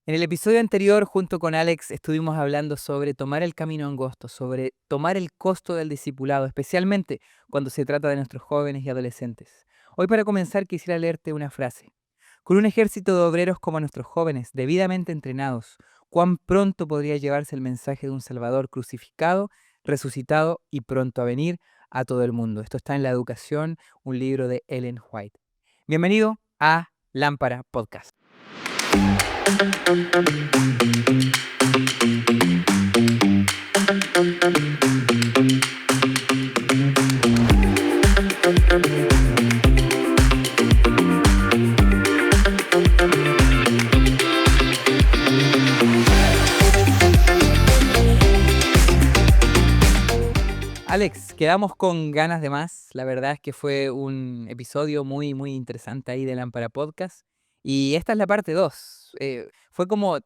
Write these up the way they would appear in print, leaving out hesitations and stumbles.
En el episodio anterior, junto con Alex, estuvimos hablando sobre tomar el camino angosto, sobre tomar el costo del discipulado, especialmente cuando se trata de nuestros jóvenes y adolescentes. Hoy, para comenzar, quisiera leerte una frase. Con un ejército de obreros como nuestros jóvenes, debidamente entrenados, ¿cuán pronto podría llevarse el mensaje de un Salvador crucificado, resucitado y pronto a venir a todo el mundo? Esto está en La Educación, un libro de Ellen White. Bienvenido a Lámpara Podcast. Alex, quedamos con ganas de más. La verdad es que fue un episodio muy interesante ahí de Lámpara Podcast. Y esta es la parte 2. Fue como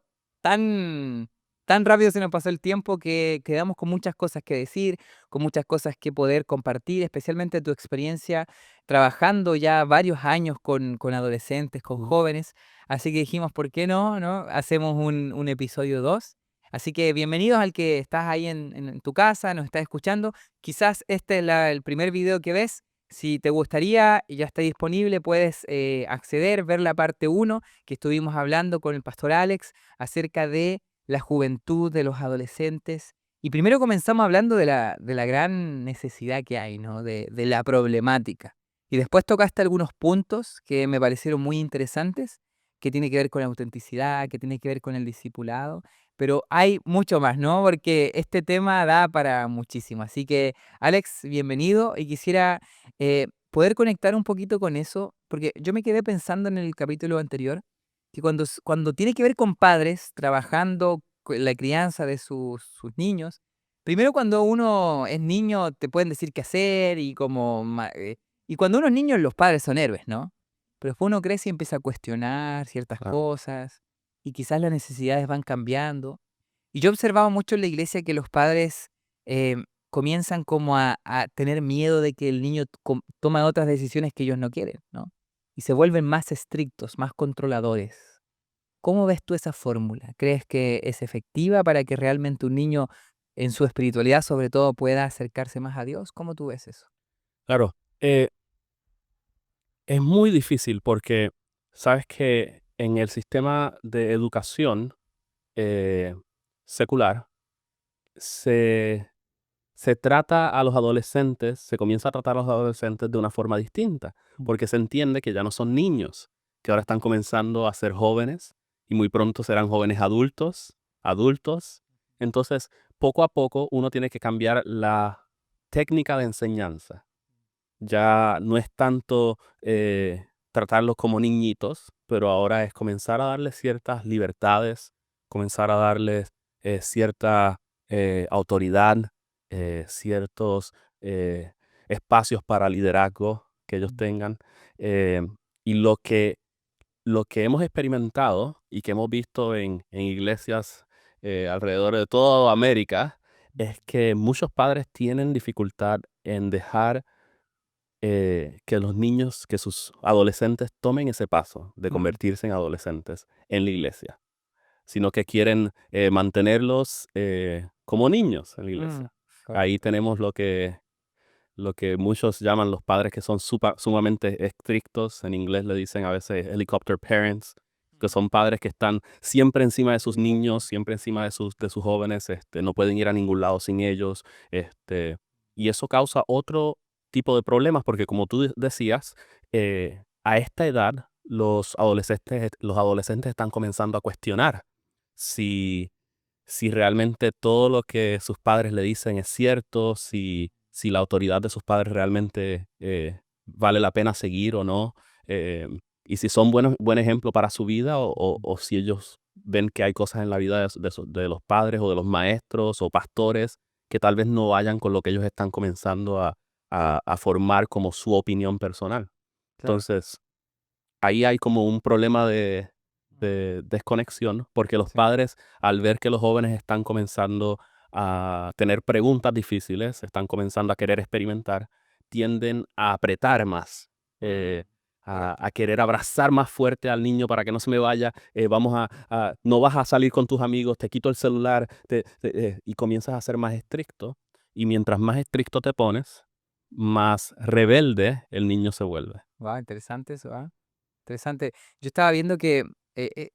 tan, tan rápido se nos pasó el tiempo que quedamos con muchas cosas que decir, con muchas cosas que poder compartir, especialmente tu experiencia trabajando ya varios años con adolescentes, con jóvenes. Así que dijimos, ¿por qué no? Hacemos un episodio 2. Así que bienvenidos al que estás ahí en tu casa, nos estás escuchando. Quizás este es el primer video que ves. Si te gustaría, ya está disponible, puedes acceder, ver la parte uno que estuvimos hablando con el pastor Alex acerca de la juventud, de los adolescentes. Y primero comenzamos hablando de la gran necesidad que hay, ¿no? De la problemática. Y después tocaste algunos puntos que me parecieron muy interesantes, que tiene que ver con la autenticidad, que tiene que ver con el discipulado. Pero hay mucho más, ¿no? Porque este tema da para muchísimo. Así que, Alex, bienvenido y quisiera poder conectar un poquito con eso, porque yo me quedé pensando en el capítulo anterior, que cuando tiene que ver con padres trabajando con la crianza de sus niños, primero cuando uno es niño te pueden decir qué hacer y cuando uno es niño los padres son héroes, ¿no? Pero después uno crece y empieza a cuestionar ciertas Claro, cosas y quizás las necesidades van cambiando. Y yo observaba mucho en la iglesia que los padres comienzan como a tener miedo de que el niño toma otras decisiones que ellos no quieren, ¿no? Y se vuelven más estrictos, más controladores. ¿Cómo ves tú esa fórmula? ¿Crees que es efectiva para que realmente un niño en su espiritualidad sobre todo pueda acercarse más a Dios? ¿Cómo tú ves eso? claro. Es muy difícil porque sabes que en el sistema de educación eh, secular se, se trata a los adolescentes, se comienza a tratar a los adolescentes de una forma distinta, Mm. porque se entiende que ya no son niños, que ahora están comenzando a ser jóvenes y muy pronto serán jóvenes adultos. Entonces, poco a poco uno tiene que cambiar la técnica de enseñanza. Ya no es tanto tratarlos como niñitos, pero ahora es comenzar a darles ciertas libertades, comenzar a darles cierta autoridad, ciertos espacios para liderazgo que ellos Mm. tengan. eh, y lo que hemos experimentado y que hemos visto en iglesias alrededor de toda América es que muchos padres tienen dificultad en dejar que los niños, que sus adolescentes tomen ese paso de Mm. convertirse en adolescentes en la iglesia, sino que quieren mantenerlos como niños en la Mm. iglesia. Ahí Correcto. tenemos lo que muchos llaman los padres que son sumamente estrictos. En inglés le dicen a veces helicopter parents, que son padres que están siempre encima de sus niños, siempre encima de sus jóvenes, no pueden ir a ningún lado sin ellos. Y eso causa otro tipo de problemas porque como tú decías, a esta edad los adolescentes están comenzando a cuestionar si si realmente todo lo que sus padres le dicen es cierto, si la autoridad de sus padres realmente vale la pena seguir o no, y si son buen ejemplo para su vida o si ellos ven que hay cosas en la vida de los padres o de los maestros o pastores que tal vez no vayan con lo que ellos están comenzando a formar como su opinión personal. Claro. Entonces, ahí hay como un problema de desconexión, porque los Sí. padres, al ver que los jóvenes están comenzando a tener preguntas difíciles, están comenzando a querer experimentar, tienden a apretar más, Mm. eh, Correcto. a querer abrazar más fuerte al niño para que no se me vaya, no vas a salir con tus amigos, te quito el celular, y comienzas a ser más estricto. Y mientras más estricto te pones, más rebelde el niño se vuelve. Wow, interesante eso, ¿ah? Interesante. Yo estaba viendo que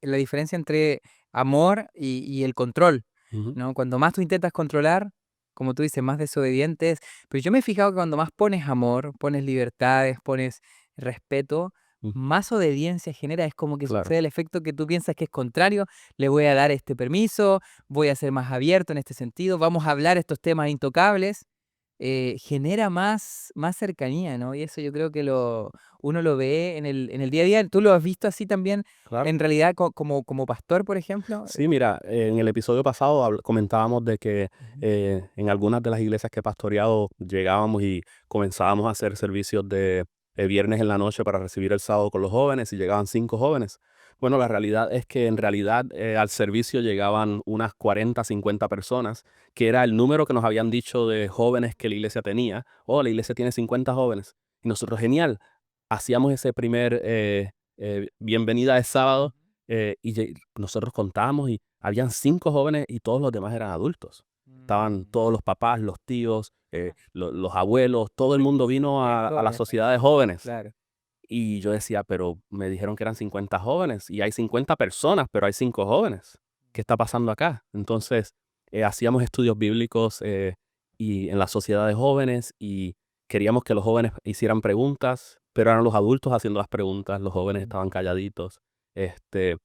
la diferencia entre amor y el control, Ujú, ¿no? Cuando más tú intentas controlar, como tú dices, más desobedientes. Pero yo me he fijado que cuando más pones amor, pones libertades, pones respeto, ujú, más obediencia genera. Es como que claro. sucede el efecto que tú piensas que es contrario. Le voy a dar este permiso, voy a ser más abierto en este sentido, vamos a hablar estos temas intocables. Genera más cercanía, ¿no? Y eso yo creo que uno lo ve en el día a día. ¿Tú lo has visto así también Claro. en realidad como pastor, por ejemplo? Sí, mira, en el episodio pasado comentábamos de que Ujú. en algunas de las iglesias que he pastoreado llegábamos y comenzábamos a hacer servicios de viernes en la noche para recibir el sábado con los jóvenes y llegaban 5 jóvenes. Bueno, la realidad es que en realidad al servicio llegaban unas 40, 50 personas, que era el número que nos habían dicho de jóvenes que la iglesia tenía. Oh, la iglesia tiene 50 jóvenes. Y nosotros, genial, hacíamos ese primer bienvenida de sábado, nosotros contábamos y habían 5 jóvenes y todos los demás eran adultos. Estaban Mm, todos los papás, los tíos, los abuelos, todo el mundo vino qué a la joya, sociedad de jóvenes. claro. Y yo decía, pero me dijeron que eran 50 jóvenes y hay 50 personas, pero hay 5 jóvenes. ¿Qué está pasando acá? Entonces, hacíamos estudios bíblicos y en la sociedad de jóvenes y queríamos que los jóvenes hicieran preguntas, pero eran los adultos haciendo las preguntas, los jóvenes Mm, estaban calladitos. Este,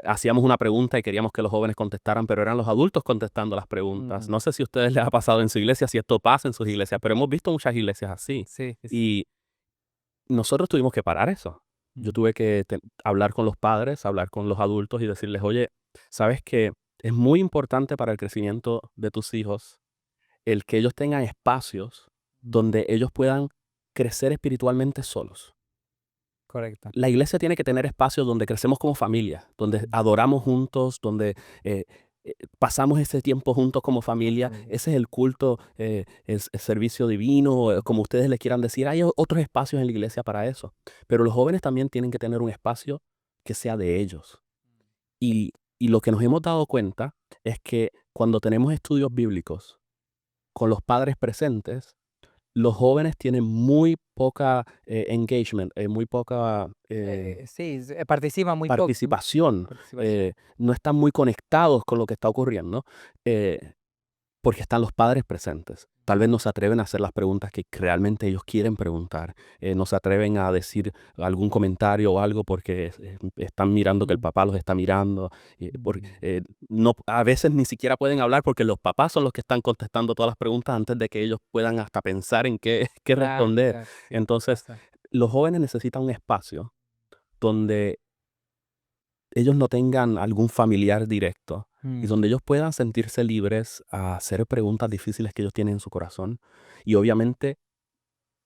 hacíamos una pregunta y queríamos que los jóvenes contestaran, pero eran los adultos contestando las preguntas. mm, No sé si a ustedes les ha pasado en su iglesia, si esto pasa en sus iglesias, pero hemos visto muchas iglesias así. sí, sí, sí. Y nosotros tuvimos que parar eso. Yo Mm, tuve que hablar con los padres, hablar con los adultos y decirles, oye, sabes que es muy importante para el crecimiento de tus hijos el que ellos tengan espacios donde ellos puedan crecer espiritualmente solos. correcto. La iglesia tiene que tener espacios donde crecemos como familia, donde Mm, adoramos juntos, donde eh, pasamos ese tiempo juntos como como familia. familia. Ese es el culto, el servicio divino, como ustedes le quieran decir. Hay otros espacios en la iglesia para eso. Pero los jóvenes también tienen que tener un espacio que sea de ellos. Y, y lo que nos hemos dado cuenta es que cuando tenemos estudios bíblicos con los padres presentes, los jóvenes tienen muy poca engagement, muy poca Sí, participa muy poco, ¿no? participación, Participación. no están muy conectados con lo que está ocurriendo, eh, porque están los padres presentes. Tal vez no se atreven a hacer las preguntas que realmente ellos quieren preguntar, no se atreven a decir algún comentario o algo porque están mirando que el Mm, papá los está mirando, mm, no, a veces ni siquiera pueden hablar porque los papás son los que están contestando todas las preguntas antes de que ellos puedan hasta pensar en qué, qué claro, responder. claro, sí, Entonces, pasa. los jóvenes necesitan un espacio donde ellos no tengan algún familiar directo y Mm, donde ellos puedan sentirse libres a hacer preguntas difíciles que ellos tienen en su corazón. Y obviamente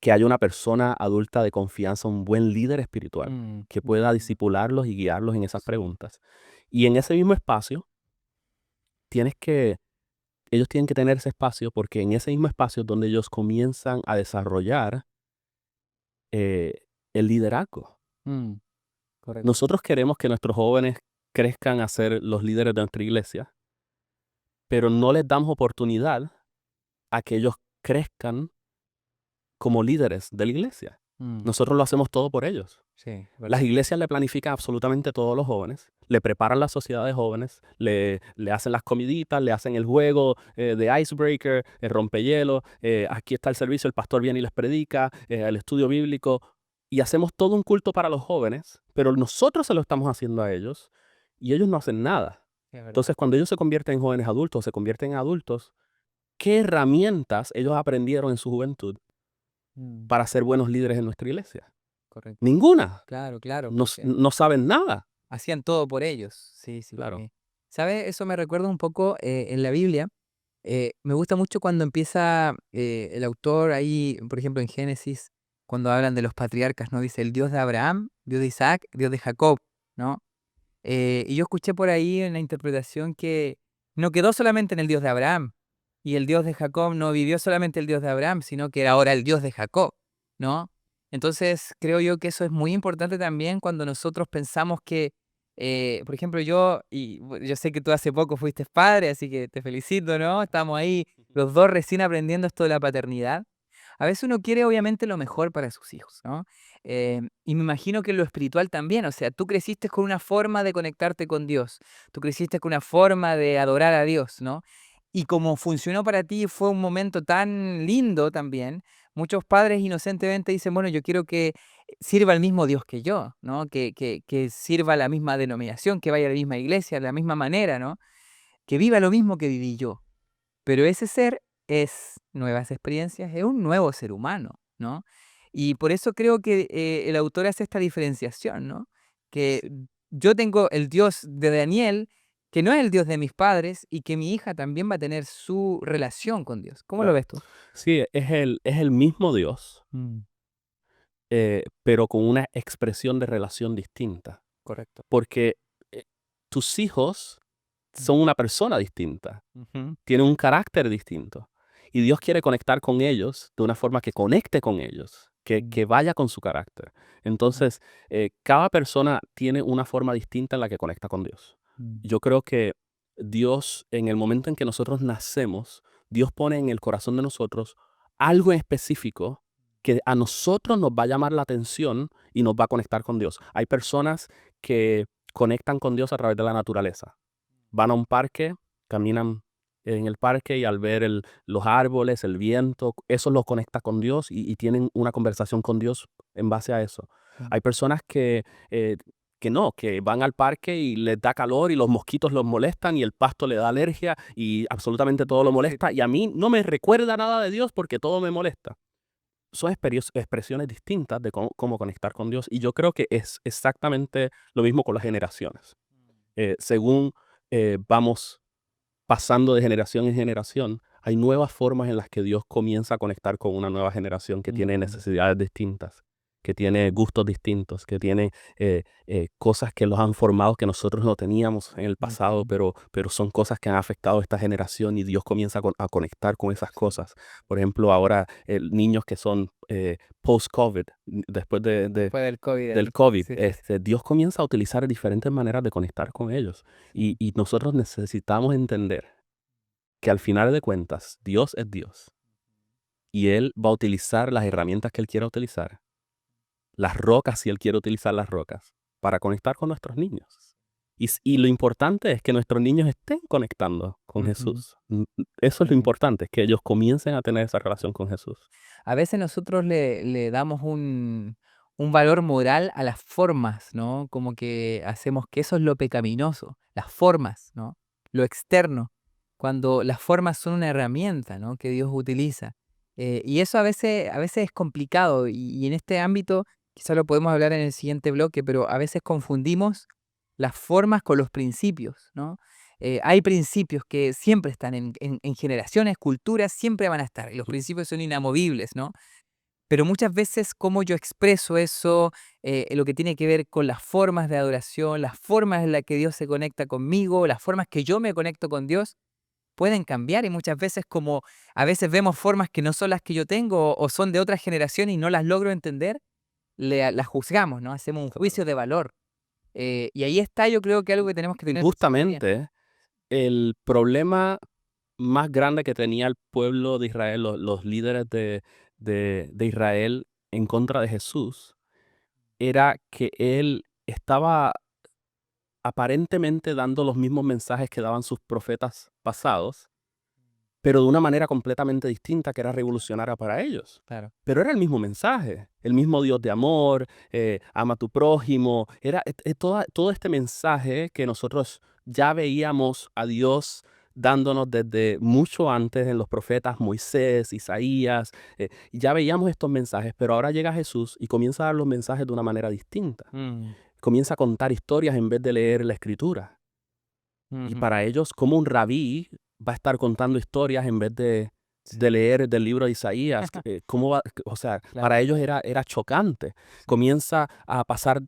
que haya una persona adulta de confianza, un buen líder espiritual, mm, que pueda mm, disipularlos y guiarlos en esas sí, preguntas. Y en ese mismo espacio, tienes que, ellos tienen que tener ese espacio porque en ese mismo espacio es donde ellos comienzan a desarrollar eh, el liderazgo. mm, correcto. Nosotros queremos que nuestros jóvenes crezcan a ser los líderes de nuestra iglesia, pero no les damos oportunidad a que ellos crezcan como líderes de la iglesia. Mm, Nosotros lo hacemos todo por ellos. sí, Las verdad. iglesias le planifican absolutamente todo a los jóvenes, le preparan la sociedad de jóvenes, le hacen las comiditas, le hacen el juego de icebreaker, el rompehielo, aquí está el servicio, el pastor viene y les predica, el estudio bíblico, y hacemos todo un culto para los jóvenes, pero nosotros se lo estamos haciendo a ellos y ellos no hacen nada. Sí, es verdad. Entonces, cuando ellos se convierten en jóvenes adultos, se convierten en adultos, ¿qué herramientas ellos aprendieron en su juventud Mm, para ser buenos líderes en nuestra iglesia? correcto. Ninguna. Claro, claro, No, porque no saben nada. hacían todo por ellos. Sí, sí, Claro. sí. ¿Sabes? Eso me recuerda un poco en la Biblia. Me gusta mucho cuando empieza el autor ahí, por ejemplo, en Génesis, cuando hablan de los patriarcas, ¿no? Dice el Dios de Abraham, Dios de Isaac, Dios de Jacob, ¿no? Y yo escuché por ahí en la interpretación que no quedó solamente en el Dios de Abraham, y el Dios de Jacob no vivió solamente el Dios de Abraham, sino que era ahora el Dios de Jacob, ¿no? Entonces, creo yo que eso es muy importante también cuando nosotros pensamos que, por ejemplo, yo sé que tú hace poco fuiste padre, así que te felicito, ¿no? Estamos ahí los dos recién aprendiendo esto de la paternidad. A veces uno quiere obviamente lo mejor para sus hijos, ¿no? Y me imagino que en lo espiritual también, o sea, tú creciste con una forma de conectarte con Dios, tú creciste con una forma de adorar a Dios, ¿no? Y como funcionó para ti, fue un momento tan lindo también. Muchos padres inocentemente dicen, bueno, yo quiero que sirva el mismo Dios que yo, ¿no? Que sirva la misma denominación, que vaya a la misma iglesia, de la misma manera, ¿no? Que viva lo mismo que viví yo. Pero ese ser es nuevas experiencias, es un nuevo ser humano, ¿no? Y por eso creo que el autor hace esta diferenciación, ¿no? Que yo tengo el Dios de Daniel, que no es el Dios de mis padres, y que mi hija también va a tener su relación con Dios. ¿Cómo lo Claro. ves tú? Sí, es el mismo Dios, Mm, pero con una expresión de relación distinta. correcto. Porque tus hijos Mm, son una persona distinta, ujú, tienen un carácter distinto. Y Dios quiere conectar con ellos de una forma que conecte con ellos, mm, que vaya con su carácter. mm, Entonces, cada persona tiene una forma distinta en la que conecta con Dios. mm, Yo creo que Dios, en el momento en que nosotros nacemos, Dios pone en el corazón de nosotros algo en específico que a nosotros nos va a llamar la atención y nos va a conectar con Dios. Hay personas que conectan con Dios a través de la naturaleza. Van a un parque, caminan en el parque y al ver los árboles, el viento, eso los conecta con Dios y tienen una conversación con Dios en base a eso. mm. Hay personas que no, que van al parque y les da calor y los mosquitos los molestan y el pasto le da alergia y absolutamente todo lo Sí. molesta y a mí no me recuerda nada de Dios porque todo me molesta. Son expresiones distintas de cómo conectar con Dios y yo creo que es exactamente lo mismo con las generaciones. Según vamos pasando de generación en generación, hay nuevas formas en las que Dios comienza a conectar con una nueva generación que tiene Mm, necesidades distintas, que tiene gustos distintos, que tiene cosas que los han formado que nosotros no teníamos en el pasado, ujú. pero son cosas que han afectado a esta generación y Dios comienza a conectar con esas cosas. Por ejemplo, ahora niños que son post-COVID, después Después del COVID, del COVID, sí, sí, sí. Dios comienza a utilizar diferentes maneras de conectar con ellos. Sí. Y nosotros necesitamos entender que al final de cuentas, Dios es Dios. Y Él va a utilizar las herramientas que Él quiera utilizar, las rocas si Él quiere utilizar las rocas, para conectar con nuestros niños. Y lo importante es que nuestros niños estén conectando con Ujú, Jesús. Eso es lo ujú. importante, es que ellos comiencen a tener esa relación con Jesús. A veces nosotros le damos un valor moral a las formas, ¿no? Como que hacemos que eso es lo pecaminoso, las formas, ¿no? Lo externo, cuando las formas son una herramienta, ¿no? Que Dios utiliza. Y eso a veces es complicado y en este ámbito quizá lo podemos hablar en el siguiente bloque, pero a veces confundimos las formas con los principios, ¿no? Hay principios que siempre están en generaciones, culturas, siempre van a estar, y los principios son inamovibles, ¿no? Pero muchas veces cómo yo expreso eso, lo que tiene que ver con las formas de adoración, las formas en las que Dios se conecta conmigo, las formas que yo me conecto con Dios, pueden cambiar y muchas veces como a veces vemos formas que no son las que yo tengo o son de otra generación y no las logro entender, las juzgamos, ¿no? Hacemos un Claro. juicio de valor. Y ahí está yo creo que algo que tenemos que tener presente bien. Justamente el problema más grande que tenía el pueblo de Israel, los líderes de Israel en contra de Jesús, era que él estaba aparentemente dando los mismos mensajes que daban sus profetas pasados, pero de una manera completamente distinta que era revolucionaria para ellos. Claro. Pero era el mismo mensaje, el mismo Dios de amor, ama a tu prójimo, era todo este mensaje que nosotros ya veíamos a Dios dándonos desde mucho antes en los profetas Moisés, Isaías, ya veíamos estos mensajes, pero ahora llega Jesús y comienza a dar los mensajes de una manera distinta. Mm, Comienza a contar historias en vez de leer la escritura. Y ujú. para ellos, como un rabí va a estar contando historias en vez de leer del libro de Isaías, ¿cómo va? O sea, para Claro. ellos era chocante. Sí. Comienza a pasar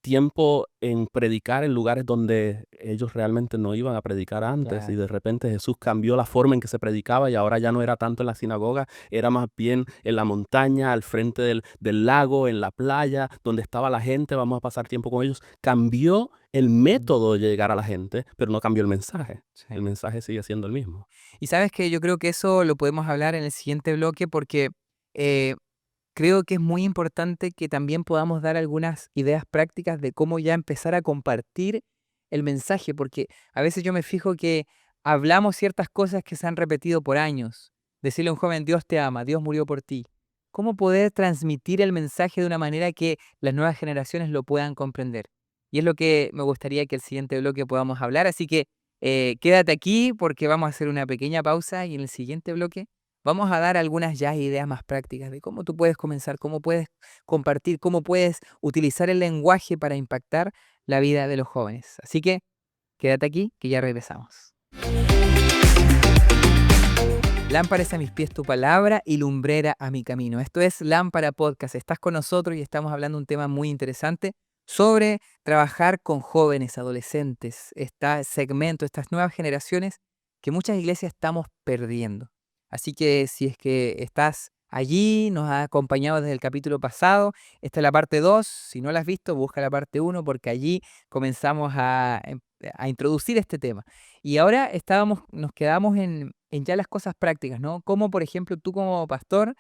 tiempo en predicar en lugares donde ellos realmente no iban a predicar antes, y Claro. de repente Jesús cambió la forma en que se predicaba, y ahora ya no era tanto en la sinagoga, era más bien en la montaña, al frente del lago, en la playa, donde estaba la gente, vamos a pasar tiempo con ellos. Cambió el Mm, método de llegar a la gente, pero no cambió el mensaje. El sí. mensaje sigue siendo el mismo. Y sabes que yo creo que eso lo podemos hablar en el siguiente bloque porque eh, creo que es muy importante que también podamos dar algunas ideas prácticas de cómo ya empezar a compartir el mensaje, porque a veces yo me fijo que hablamos ciertas cosas que se han repetido por años. Decirle a un joven, Dios te ama, Dios murió por ti. ¿Cómo poder transmitir el mensaje de una manera que las nuevas generaciones lo puedan comprender? Y es lo que me gustaría que el siguiente bloque podamos hablar, así que quédate aquí porque vamos a hacer una pequeña pausa y en el siguiente bloque vamos a dar algunas ya ideas más prácticas de cómo tú puedes comenzar, cómo puedes compartir, cómo puedes utilizar el lenguaje para impactar la vida de los jóvenes. Así que quédate aquí, que ya regresamos. Lámpara es a mis pies tu palabra y lumbrera a mi camino. Esto es Lámpara Podcast. Estás con nosotros y estamos hablando de un tema muy interesante sobre trabajar con jóvenes, adolescentes, este segmento, estas nuevas generaciones que muchas iglesias estamos perdiendo. Así que si es que estás allí, nos has acompañado desde el capítulo pasado, esta es la parte 2. Si no la has visto, busca la parte 1 porque allí comenzamos a introducir este tema. Y ahora nos quedamos en ya las cosas prácticas, ¿no? Como por ejemplo tú como pastor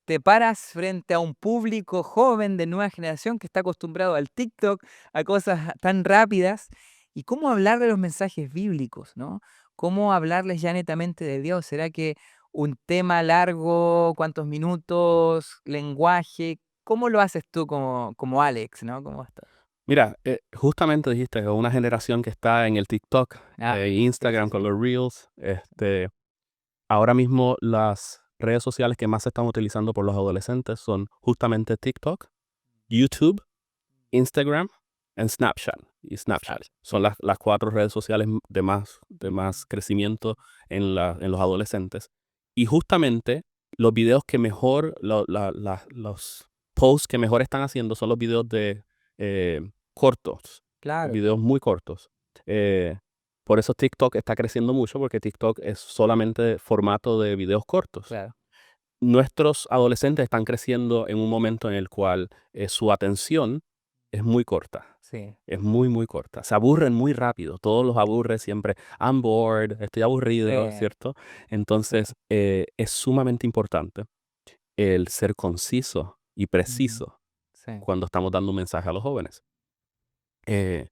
te paras frente a un público joven de nueva generación que está acostumbrado al TikTok, a cosas tan rápidas, y cómo hablar de los mensajes bíblicos, ¿no? Cómo hablarles ya netamente de Dios. ¿Será que un tema largo, cuántos minutos, lenguaje? ¿Cómo lo haces tú como Alex, ¿no? ¿Cómo estás? Mira, justamente dijiste que una generación que está en el TikTok, Ah, sí, sí, Instagram con sí. los Reels, ahora mismo las redes sociales que más se están utilizando por los adolescentes son justamente TikTok, YouTube, Instagram y Snapchat. Y Snapchat son las 4 redes sociales de más crecimiento en los adolescentes. Y justamente los videos que mejor, los posts que mejor están haciendo son los videos eh, cortos, Claro, videos muy cortos. Eh, por eso TikTok está creciendo mucho, porque TikTok es solamente formato de videos cortos. claro. Nuestros adolescentes están creciendo en un momento en el cual su atención es muy corta. Sí, Es muy, muy corta. Se aburren muy rápido. Todos los aburre siempre. I'm bored, estoy sí, aburrido, ¿cierto? sí. Entonces, es sumamente importante el ser conciso y Ujú, preciso sí. cuando estamos dando un mensaje a los jóvenes. Eh,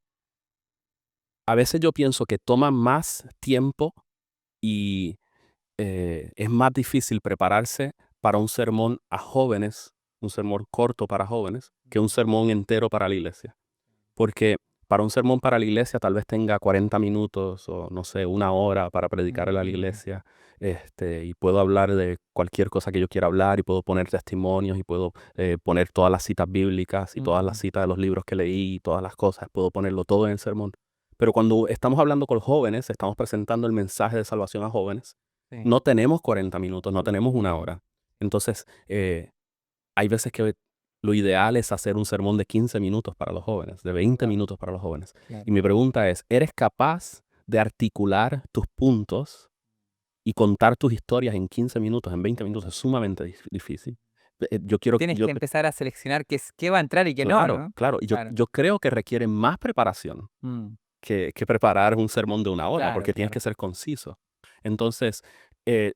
a veces yo pienso que toma más tiempo y es más difícil prepararse para un sermón a jóvenes, un sermón corto para jóvenes, que un sermón entero para la iglesia. Porque para un sermón para la iglesia tal vez tenga 40 minutos o no sé, una hora para predicar en la Ujú, iglesia, y puedo hablar de cualquier cosa que yo quiera hablar, y puedo poner testimonios, y puedo poner todas las citas bíblicas y todas las ujú, citas de los libros que leí y todas las cosas, puedo ponerlo todo en el sermón. Pero cuando estamos hablando con jóvenes, estamos presentando el mensaje de salvación a jóvenes, sí. no tenemos 40 minutos, no tenemos una hora. Entonces, hay veces que lo ideal es hacer un sermón de 15 minutos para los jóvenes, de 20 Claro, minutos para los jóvenes. claro. Y mi pregunta es, ¿eres capaz de articular tus puntos y contar tus historias en 15 minutos, en 20 minutos? Es sumamente difícil. Yo quiero, Tienes que empezar a seleccionar qué va a entrar y qué no, claro, ¿no? claro. Y yo, Claro. yo creo que requiere más preparación Mm, que preparar un sermón de una hora, claro, porque tienes claro. que ser conciso. Entonces, eh,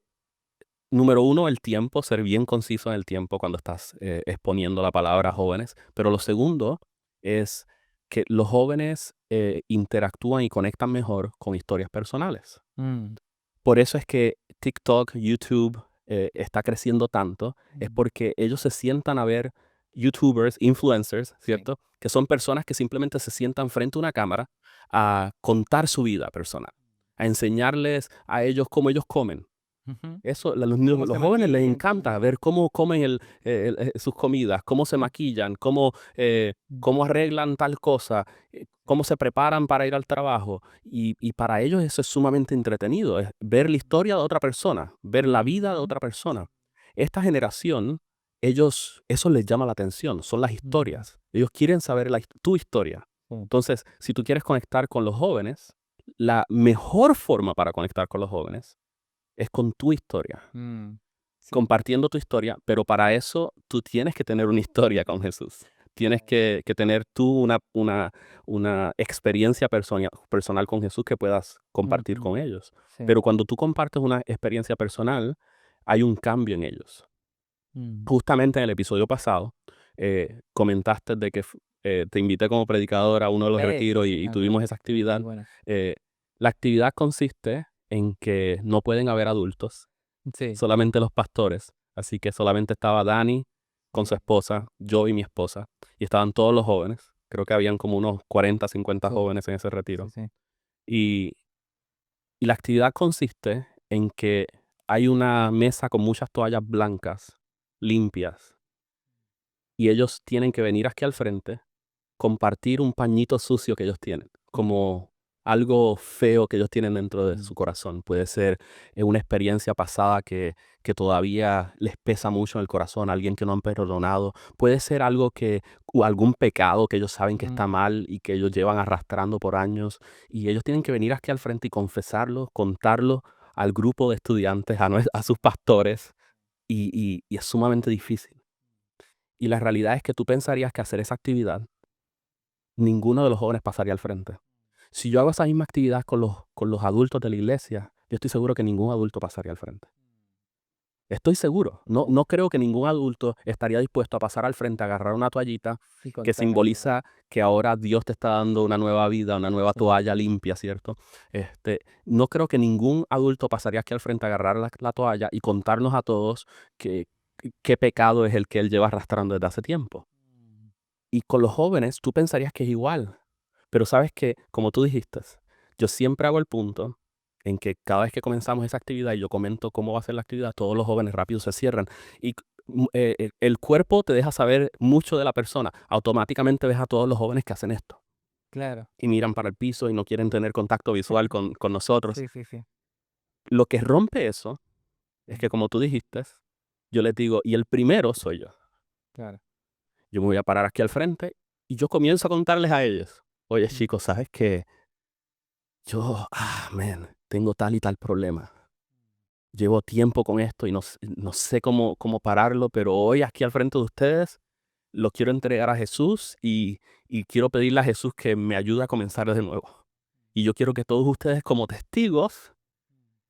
número uno, el tiempo, ser bien conciso en el tiempo cuando estás exponiendo la palabra a jóvenes. Pero lo segundo es que los jóvenes interactúan y conectan mejor con historias personales. Mm, Por eso es que TikTok, YouTube está creciendo tanto, es mm, porque ellos se sientan a ver YouTubers, influencers, sí. ¿cierto? Que son personas que simplemente se sientan frente a una cámara a contar su vida personal, a enseñarles a ellos cómo ellos comen. Ujú. Eso, los niños, ¿Cómo los se jóvenes les maquillan? encanta ver cómo comen sus comidas, cómo se maquillan, cómo arreglan tal cosa, cómo se preparan para ir al trabajo. Y para ellos eso es sumamente entretenido, es ver la historia de otra persona, ver la vida de Ujú, otra persona. Esta generación, eso les llama la atención, son las ujú. historias. Ellos quieren saber tu historia. Entonces, si tú quieres conectar con los jóvenes, la mejor forma para conectar con los jóvenes es con tu historia, Mm, sí. compartiendo tu historia, pero para eso tú tienes que tener una historia con Jesús. Tienes que tener tú una experiencia personal con Jesús que puedas compartir Ujú, con ellos. sí. Pero cuando tú compartes una experiencia personal, hay un cambio en ellos. Mm, Justamente en el episodio pasado, comentaste de que te invité como predicador a uno de los retiros sí, y me acuerdo. tuvimos esa actividad. Muy buena. Eh, la actividad consiste en que no pueden haber adultos, Sí. solamente los pastores. Así que solamente estaba Dani con su Sí. esposa, yo y mi esposa, y estaban todos los jóvenes. Creo que habían como unos 40, 50 Súper. jóvenes en ese Sí, retiro. sí. Y, y la actividad consiste en que hay una mesa con muchas toallas blancas, limpias, y ellos tienen que venir aquí al frente, compartir un pañito sucio que ellos tienen, como algo feo que ellos tienen dentro de Mm, su corazón. Puede ser una experiencia pasada que todavía les pesa mucho en el corazón, alguien que no han perdonado. Puede ser algo o algún pecado que ellos saben que está mm, mal y que ellos llevan arrastrando por años. Y ellos tienen que venir aquí al frente y confesarlo, contarlo al grupo de estudiantes, a sus pastores. Y es sumamente difícil. Y la realidad es que tú pensarías que hacer esa actividad, ninguno de los jóvenes pasaría al frente. Si yo hago esa misma actividad con los adultos de la iglesia, yo estoy seguro que ningún adulto pasaría al frente. Estoy seguro. No creo que ningún adulto estaría dispuesto a pasar al frente, a agarrar una toallita y que contar algo. simboliza que ahora Dios te está dando una nueva vida, una nueva Sí. toalla limpia, ¿cierto? No creo que ningún adulto pasaría aquí al frente a agarrar la toalla y contarnos a todos que, qué pecado es el que él lleva arrastrando desde hace tiempo. Mm, Y con los jóvenes tú pensarías que es igual, pero sabes que, como tú dijiste, yo siempre hago el punto en que cada vez que comenzamos esa actividad y yo comento cómo va a ser la actividad, todos los jóvenes rápido se cierran. Y el cuerpo te deja saber mucho de la persona. Automáticamente ves a todos los jóvenes que hacen esto claro. y miran para el piso y no quieren tener contacto visual con nosotros. Sí, sí, sí. Lo que rompe eso es Mm, que, como tú dijiste, yo les digo, y el primero soy yo. claro. Yo me voy a parar aquí al frente y yo comienzo a contarles a ellos. Oye, Mm, chicos, ¿sabes qué? Yo, tengo tal y tal problema. Llevo tiempo con esto y no sé cómo pararlo, pero hoy aquí al frente de ustedes lo quiero entregar a Jesús y quiero pedirle a Jesús que me ayude a comenzar de nuevo. Y yo quiero que todos ustedes como testigos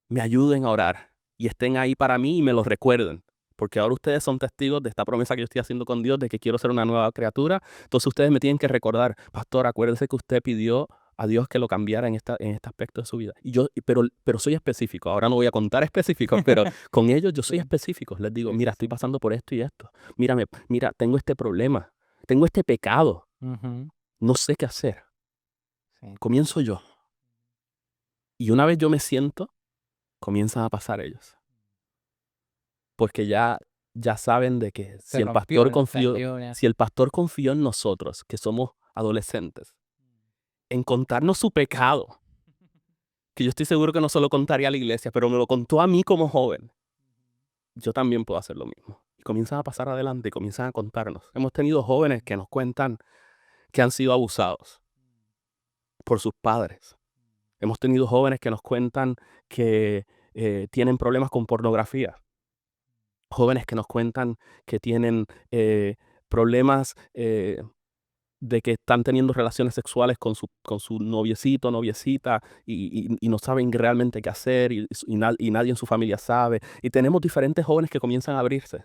me ayuden a orar y estén ahí para mí y me lo recuerden. Porque ahora ustedes son testigos de esta promesa que yo estoy haciendo con Dios de que quiero ser una nueva criatura. Entonces ustedes me tienen que recordar, pastor, acuérdese que usted pidió a Dios que lo cambiara en este aspecto de su vida. Pero soy específico. Ahora no voy a contar específicos, pero con ellos yo soy Sí, específico. Les digo, sí, mira, sí, estoy sí. pasando por esto y esto. Mira, tengo este problema. Tengo este pecado. Ujú, No sé qué hacer. sí. Comienzo yo. Y una vez yo me siento, comienzan a pasar ellos. Porque ya saben de que Se rompió la ayuda. si el pastor confió en nosotros, que somos adolescentes, en contarnos su pecado, que yo estoy seguro que no se lo contaría a la iglesia, pero me lo contó a mí como joven, yo también puedo hacer lo mismo. Y comienzan a pasar adelante y comienzan a contarnos. Hemos tenido jóvenes que nos cuentan que han sido abusados por sus padres. Hemos tenido jóvenes que nos cuentan que tienen problemas con pornografía. Jóvenes que nos cuentan que tienen problemas de que están teniendo relaciones sexuales con su noviecito, noviecita, y no saben realmente qué hacer, y nadie en su familia sabe. Y tenemos diferentes jóvenes que comienzan a abrirse,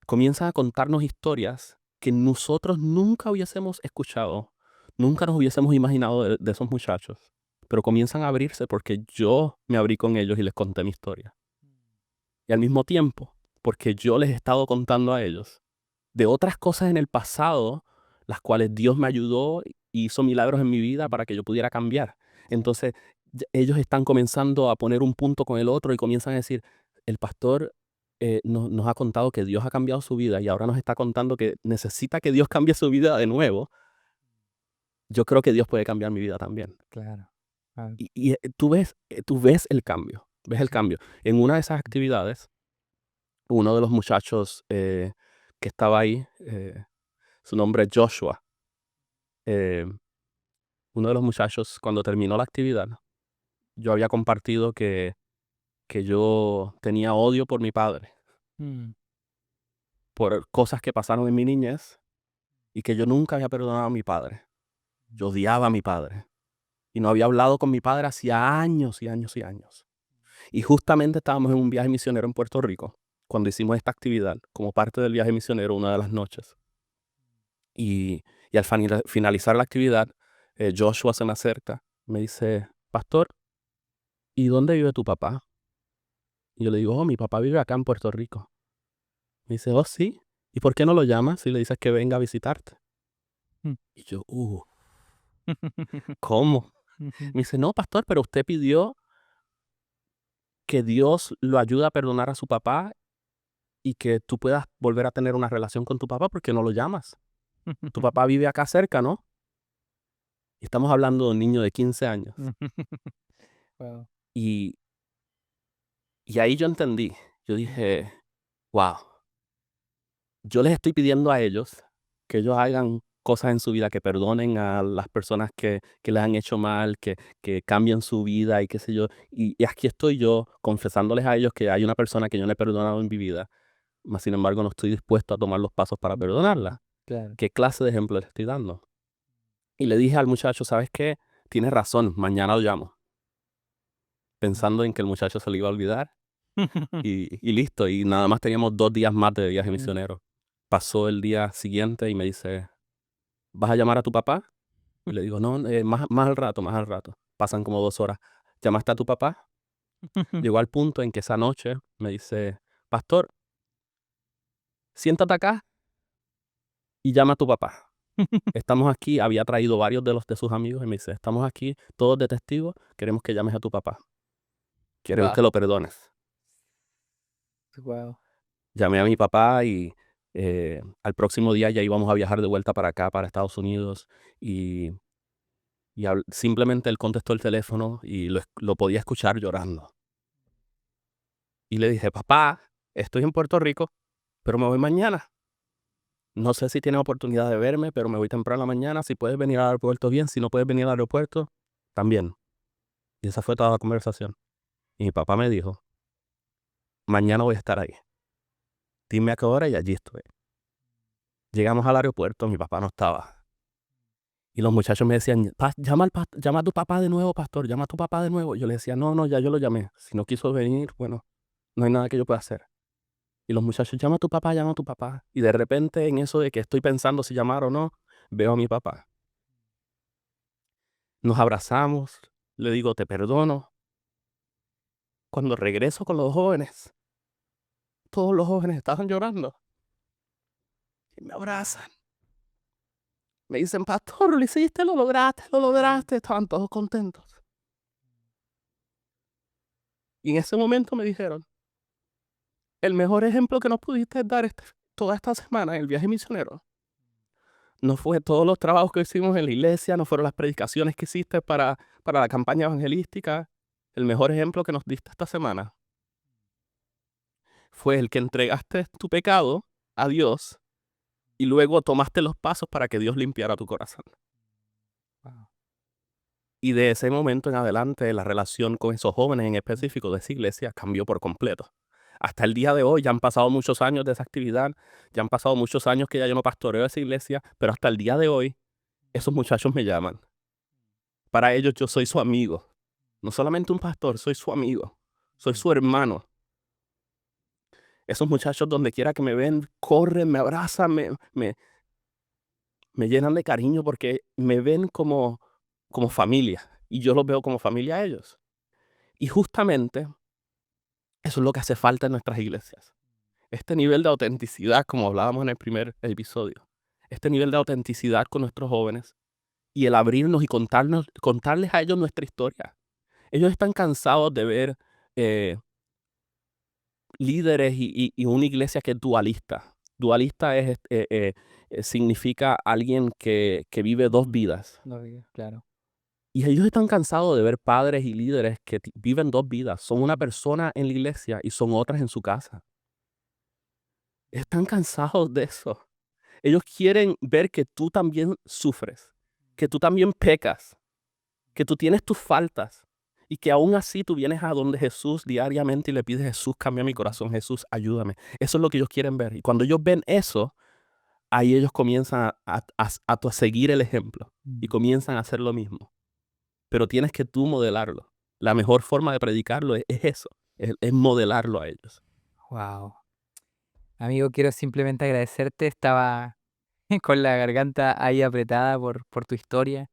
comienzan a contarnos historias que nosotros nunca hubiésemos escuchado, nunca nos hubiésemos imaginado de esos muchachos, pero comienzan a abrirse porque yo me abrí con ellos y les conté mi historia. Y al mismo tiempo, porque yo les he estado contando a ellos de otras cosas en el pasado, las cuales Dios me ayudó y hizo milagros en mi vida para que yo pudiera cambiar. Sí. Entonces, ellos están comenzando a poner un punto con el otro y comienzan a decir, el pastor nos ha contado que Dios ha cambiado su vida y ahora nos está contando que necesita que Dios cambie su vida de nuevo. Yo creo que Dios puede cambiar mi vida también. Claro. Ah, Y tú ves el cambio, ves el sí. cambio. En una de esas actividades, uno de los muchachos que estaba ahí, su nombre es Joshua. eh, uno de los muchachos, cuando terminó la actividad, yo había compartido que yo tenía odio por mi padre, Mm. por cosas que pasaron en mi niñez y que yo nunca había perdonado a mi padre. Yo odiaba a mi padre y no había hablado con mi padre hacía años y años y años. Y justamente estábamos en un viaje misionero en Puerto Rico, cuando hicimos esta actividad, como parte del viaje misionero, una de las noches. Y al finalizar la actividad, Joshua se me acerca, me dice, pastor, ¿y dónde vive tu papá? Y yo le digo, oh, mi papá vive acá en Puerto Rico. Me dice, oh, sí. ¿Y por qué no lo llamas y le dices que venga a visitarte? Mm. Y yo, ¿cómo? Me dice, no, pastor, pero usted pidió que Dios lo ayude a perdonar a su papá y que tú puedas volver a tener una relación con tu papá, ¿por qué no lo llamas? Tu papá vive acá cerca, ¿no? Y estamos hablando de un niño de 15 años. Wow. Y, y ahí yo entendí. Yo dije, wow, yo les estoy pidiendo a ellos que ellos hagan cosas en su vida, que perdonen a las personas que les han hecho mal, que cambien su vida y qué sé yo. Y aquí estoy yo confesándoles a ellos que hay una persona que yo no he perdonado en mi vida, mas sin embargo no estoy dispuesto a tomar los pasos para perdonarla. Claro. ¿Qué clase de ejemplo les estoy dando? Y le dije al muchacho, ¿sabes qué? Tienes razón, mañana lo llamo. Pensando en que el muchacho se le iba a olvidar y listo. Y nada más teníamos 2 días más de viaje Mm. misionero. Pasó el día siguiente y me dice, ¿vas a llamar a tu papá? Y le digo, no, más al rato, más al rato. Pasan como 2 horas. ¿Llamaste a tu papá? Llegó al punto en que esa noche me dice, pastor, siéntate acá y llama a tu papá. Estamos aquí, había traído varios de sus amigos y me dice, estamos aquí todos de testigos, queremos que llames a tu papá. Queremos Wow. que lo perdones. Wow. Llamé a mi papá y al próximo día ya íbamos a viajar de vuelta para acá, para Estados Unidos. Y, simplemente él contestó el teléfono y lo podía escuchar llorando. Y le dije, papá, estoy en Puerto Rico, pero me voy mañana. No sé si tienes oportunidad de verme, pero me voy temprano en la mañana. Si puedes venir al aeropuerto, bien. Si no puedes venir al aeropuerto, también. Y esa fue toda la conversación. Y mi papá me dijo, mañana voy a estar ahí. Dime a qué hora y allí estoy. Llegamos al aeropuerto, mi papá no estaba. Y los muchachos me decían, llama a tu papá de nuevo, pastor, llama a tu papá de nuevo. Yo le decía, no, ya yo lo llamé. Si no quiso venir, bueno, no hay nada que yo pueda hacer. Y los muchachos, llama a tu papá, llama a tu papá. Y de repente, en eso de que estoy pensando si llamar o no, veo a mi papá. Nos abrazamos, le digo, te perdono. Cuando regreso con los jóvenes, todos los jóvenes estaban llorando. Y me abrazan. Me dicen, pastor, lo hiciste, lo lograste, lo lograste. Estaban todos contentos. Y en ese momento me dijeron, el mejor ejemplo que nos pudiste dar toda esta semana en el viaje misionero no fue todos los trabajos que hicimos en la iglesia, no fueron las predicaciones que hiciste para la campaña evangelística. El mejor ejemplo que nos diste esta semana fue el que entregaste tu pecado a Dios y luego tomaste los pasos para que Dios limpiara tu corazón. Wow. Y de ese momento en adelante, la relación con esos jóvenes en específico de esa iglesia cambió por completo. Hasta el día de hoy, ya han pasado muchos años de esa actividad, ya han pasado muchos años que ya yo no pastoreo esa iglesia, pero hasta el día de hoy, esos muchachos me llaman. Para ellos yo soy su amigo. No solamente un pastor, soy su amigo. Soy su hermano. Esos muchachos donde quiera que me ven, corren, me abrazan, me llenan de cariño porque me ven como familia. Y yo los veo como familia a ellos. Y justamente eso es lo que hace falta en nuestras iglesias. Este nivel de autenticidad, como hablábamos en el primer episodio. Este nivel de autenticidad con nuestros jóvenes y el abrirnos y contarles a ellos nuestra historia. Ellos están cansados de ver eh, líderes y una iglesia que es dualista. Dualista significa alguien que vive 2 vidas. No, claro. Y ellos están cansados de ver padres y líderes que viven 2 vidas. Son una persona en la iglesia y son otras en su casa. Están cansados de eso. Ellos quieren ver que tú también sufres. que tú también pecas, que tú tienes tus faltas y que aún así tú vienes a donde Jesús diariamente y le pides, Jesús, cambia mi corazón, Jesús, ayúdame. Eso es lo que ellos quieren ver. Y cuando ellos ven eso, ahí ellos comienzan a seguir el ejemplo y comienzan a hacer lo mismo. Pero tienes que tú modelarlo. La mejor forma de predicarlo es eso, es modelarlo a ellos. Wow. Amigo, quiero simplemente agradecerte. Estaba con la garganta ahí apretada por tu historia.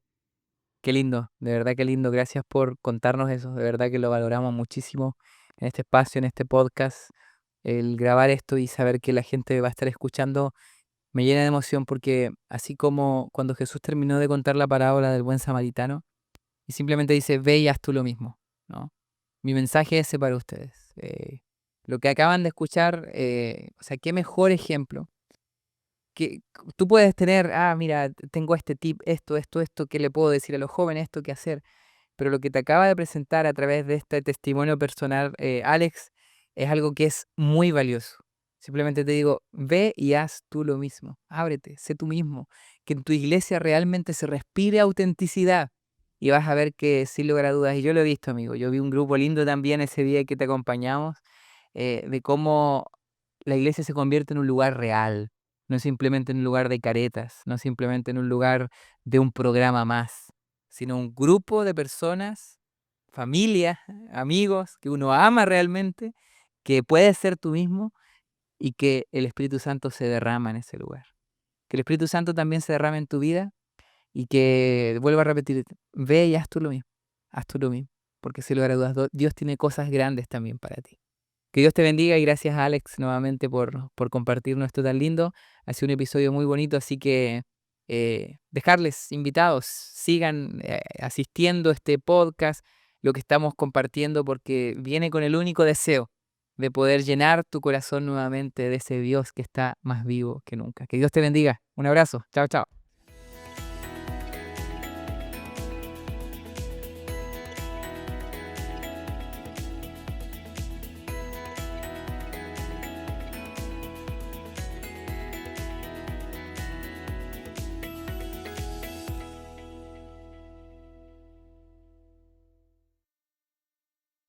Qué lindo, de verdad qué lindo. Gracias por contarnos eso. De verdad que lo valoramos muchísimo en este espacio, en este podcast. El grabar esto y saber que la gente va a estar escuchando me llena de emoción porque así como cuando Jesús terminó de contar la parábola del buen samaritano y simplemente dice, ve y haz tú lo mismo, ¿no? Mi mensaje es ese para ustedes. Lo que acaban de escuchar, o sea, qué mejor ejemplo que tú puedes tener, mira, tengo este tip, esto, ¿qué le puedo decir a los jóvenes? Esto, ¿qué hacer? Pero lo que te acaba de presentar a través de este testimonio personal, Alex, es algo que es muy valioso. Simplemente te digo, ve y haz tú lo mismo. Ábrete, sé tú mismo. Que en tu iglesia realmente se respire autenticidad. Y vas a ver que sin lugar a dudas, y yo lo he visto, amigo, yo vi un grupo lindo también ese día que te acompañamos, de cómo la iglesia se convierte en un lugar real, no simplemente en un lugar de caretas, no simplemente en un lugar de un programa más, sino un grupo de personas, familia, amigos, que uno ama realmente, que puedes ser tú mismo y que el Espíritu Santo se derrama en ese lugar. Que el Espíritu Santo también se derrame en tu vida y que, vuelvo a repetir, ve y haz tú lo mismo, porque sin lugar a dudas, Dios tiene cosas grandes también para ti. Que Dios te bendiga y gracias a Alex nuevamente por compartirnos esto tan lindo. Ha sido un episodio muy bonito, así que dejarles invitados, sigan asistiendo a este podcast, lo que estamos compartiendo, porque viene con el único deseo de poder llenar tu corazón nuevamente de ese Dios que está más vivo que nunca. Que Dios te bendiga. Un abrazo. Chao, chao.